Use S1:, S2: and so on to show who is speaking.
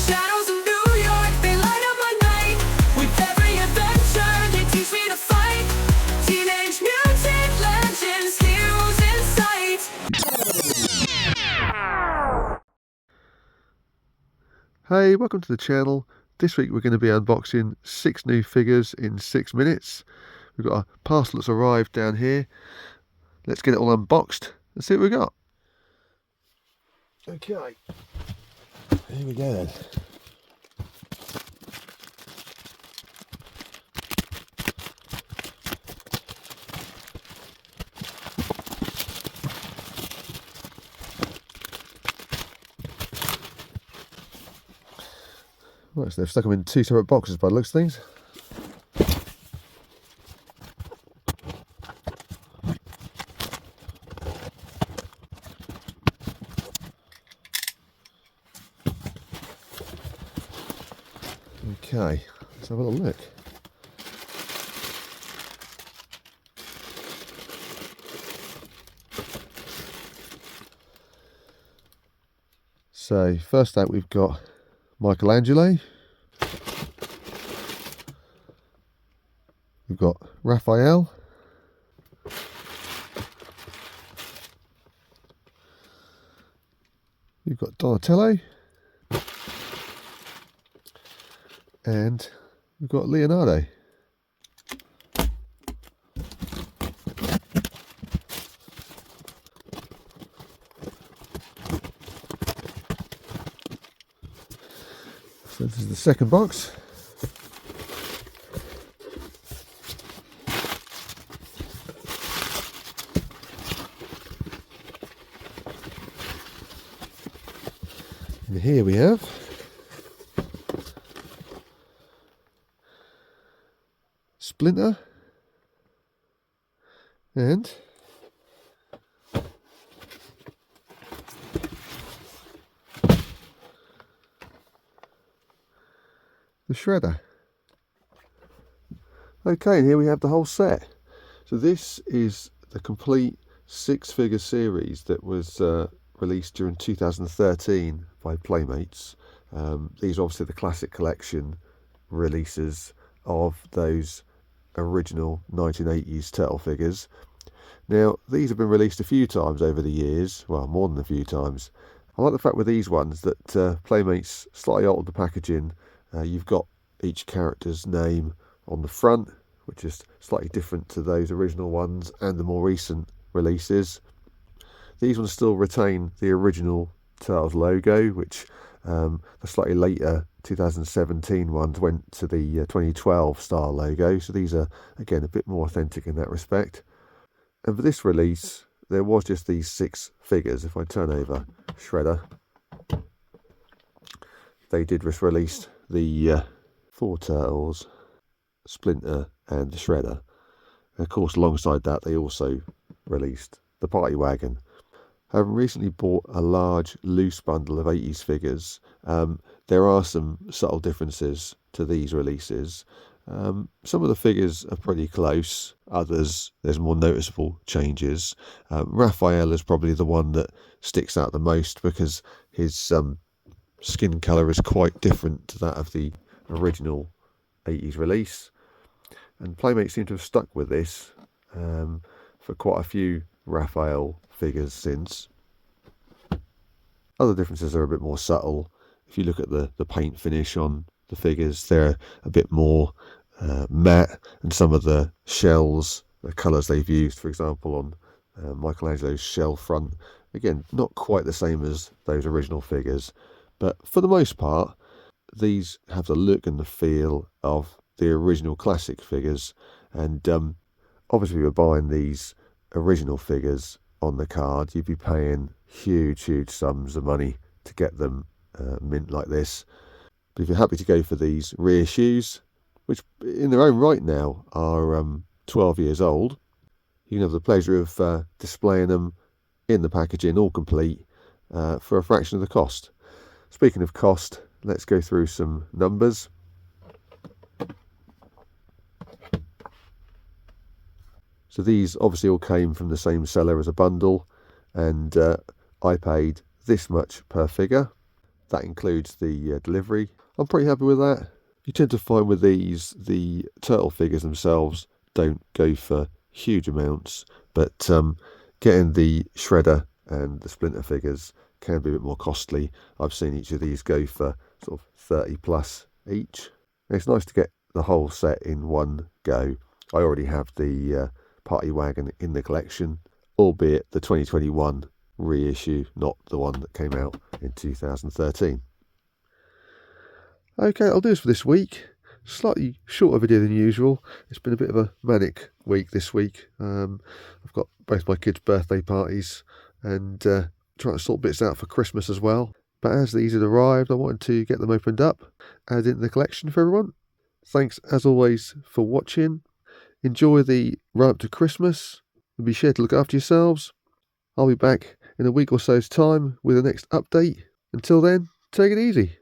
S1: Shadows of New York, they light up my night. With every adventure, they teach me to fight. Teenage Mutant Legends, heroes in sight.
S2: Hey, welcome to the channel. This week we're going to be unboxing 6 new figures in 6 minutes. We've got a parcel that's arrived down here. Let's get it all unboxed and see what we got. Okay, here we go then. Right, so they've stuck them in 2 separate boxes by the looks of things. Okay, let's have a little look. So first out we've got Michelangelo. We've got Raphael. We've got Donatello. And we've got Leonardo. So this is the second box. And here we have Splinter and the Shredder. Okay, and here we have the whole set. So this is the complete 6-figure series that was released during 2013 by Playmates. These are obviously the classic collection releases of those original 1980s Turtle figures. Now these have been released a few times over the years, well, more than a few times. I like the fact with these ones that Playmates slightly altered the packaging. You've got each character's name on the front, which is slightly different to those original ones and the more recent releases. These ones still retain the original Turtles logo, which the slightly later 2017 ones went to the 2012 style logo. So these are, again, a bit more authentic in that respect. And for this release, there was just these 6 figures. If I turn over Shredder, they did just release the 4 Turtles, Splinter and the Shredder. And of course, alongside that, they also released the Party Wagon. Having recently bought a large loose bundle of 80s figures, there are some subtle differences to these releases. Some of the figures are pretty close, others there's more noticeable changes. Raphael is probably the one that sticks out the most because his skin colour is quite different to that of the original 80s release. And Playmates seem to have stuck with this for quite a few Raphael figures since. Other differences are a bit more subtle. If you look at the paint finish on the figures, they're a bit more matte, and some of the shells, the colours they've used, for example on Michelangelo's shell front, again, not quite the same as those original figures, but for the most part these have the look and the feel of the original classic figures. And obviously, if you're buying these original figures on the card, you'd be paying huge sums of money to get them mint like this. But if you're happy to go for these reissues, which in their own right now are 12 years old, you can have the pleasure of displaying them in the packaging, all complete, for a fraction of the cost. Speaking of cost, let's go through some numbers. So these obviously all came from the same seller as a bundle, and I paid this much per figure. That includes the delivery. I'm pretty happy with that. You tend to find with these, the turtle figures themselves don't go for huge amounts, but getting the shredder and the splinter figures can be a bit more costly. I've seen each of these go for sort of 30 plus each. And it's nice to get the whole set in one go. I already have the party wagon in the collection, albeit the 2021 reissue, not the one that came out in 2013. Okay, I'll do this for this week. Slightly shorter video than usual. It's been a bit of a manic week this week. I've got both my kids' birthday parties and trying to sort bits out for Christmas as well. But as these had arrived, I wanted to get them opened up, add into the collection for everyone. Thanks as always for watching. Enjoy the run up to Christmas and be sure to look after yourselves. I'll be back in a week or so's time with the next update. Until then, take it easy.